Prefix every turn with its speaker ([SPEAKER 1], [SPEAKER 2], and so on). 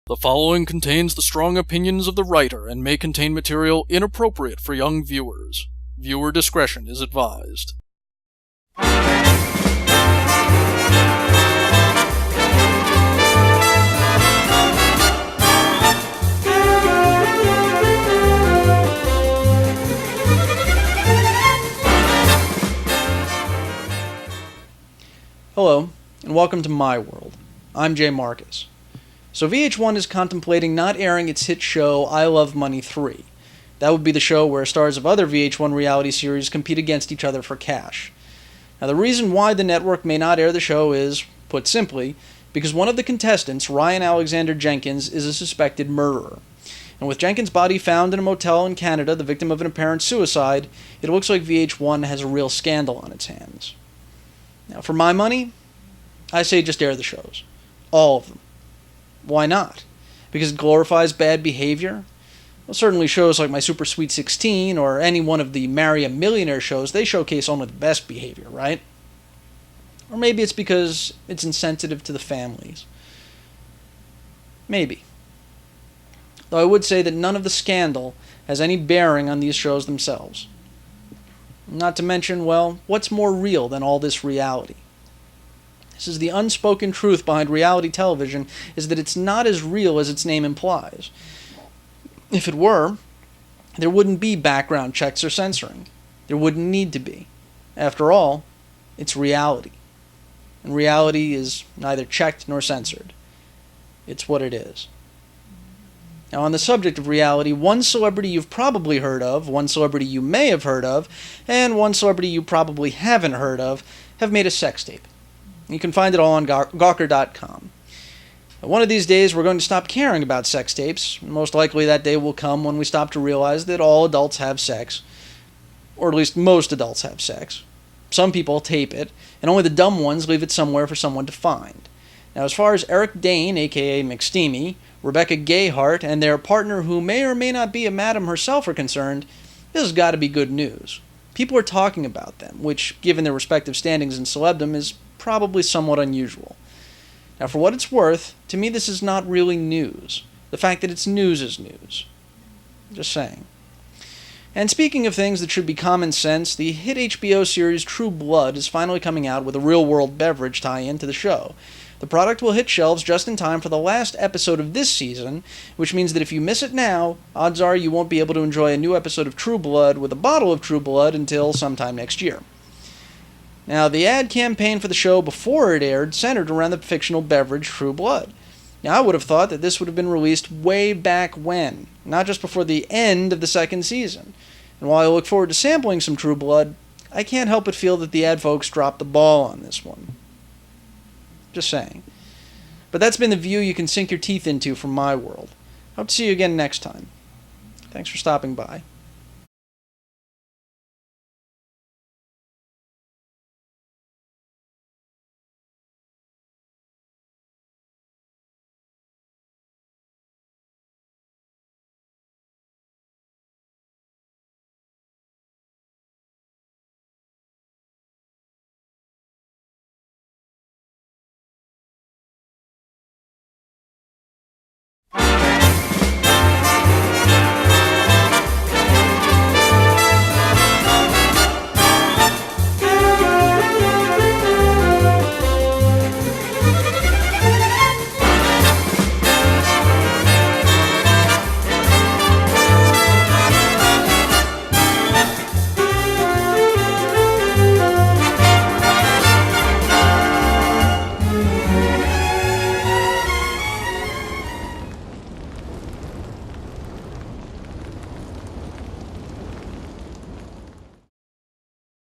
[SPEAKER 1] The following contains the strong opinions of the writer and may contain material inappropriate for young viewers. Viewer discretion is advised.
[SPEAKER 2] Hello, and welcome to MyWorld. I'm Jay Marcus. So VH1 is contemplating not airing its hit show I Love Money 3. That would be the show where stars of other VH1 reality series compete against each other for cash. Now the reason why the network may not air the show is, put simply, because one of the contestants, Ryan Alexander Jenkins, is a suspected murderer. And with Jenkins' body found in a motel in Canada, the victim of an apparent suicide, it looks like VH1 has a real scandal on its hands. Now for my money, I say just air the shows. All of them. Why not? Because it glorifies bad behavior? Well, certainly shows like My Super Sweet 16 or any one of the Marry a Millionaire shows, they showcase only the best behavior, right? Or maybe it's because it's insensitive to the families. Maybe. Though I would say that none of the scandal has any bearing on these shows themselves. Not to mention, well, what's more real than all this reality? This is the unspoken truth behind reality television, is that it's not as real as its name implies. If it were, there wouldn't be background checks or censoring. There wouldn't need to be. After all, it's reality. And reality is neither checked nor censored. It's what it is. Now, on the subject of reality, one celebrity you've probably heard of, one celebrity you may have heard of, and one celebrity you probably haven't heard of have made a sex tape. You can find it all on Gawker.com. One of these days, we're going to stop caring about sex tapes. Most likely that day will come when we stop to realize that all adults have sex. Or at least most adults have sex. Some people tape it, and only the dumb ones leave it somewhere for someone to find. Now, as far as Eric Dane, a.k.a. McSteamy, Rebecca Gayheart, and their partner who may or may not be a madam herself are concerned, this has got to be good news. People are talking about them, which, given their respective standings in celebdom, is probably somewhat unusual. Now, for what it's worth, to me this is not really news. The fact that it's news is news. Just saying. And speaking of things that should be common sense, the hit HBO series True Blood is finally coming out with a real-world beverage tie-in to the show. The product will hit shelves just in time for the last episode of this season, which means that if you miss it now, odds are you won't be able to enjoy a new episode of True Blood with a bottle of True Blood until sometime next year. Now, the ad campaign for the show before it aired centered around the fictional beverage True Blood. Now, I would have thought that this would have been released way back when, not just before the end of the second season. And while I look forward to sampling some True Blood, I can't help but feel that the ad folks dropped the ball on this one. Just saying. But that's been the view you can sink your teeth into from MyWorld. Hope to see you again next time. Thanks for stopping by.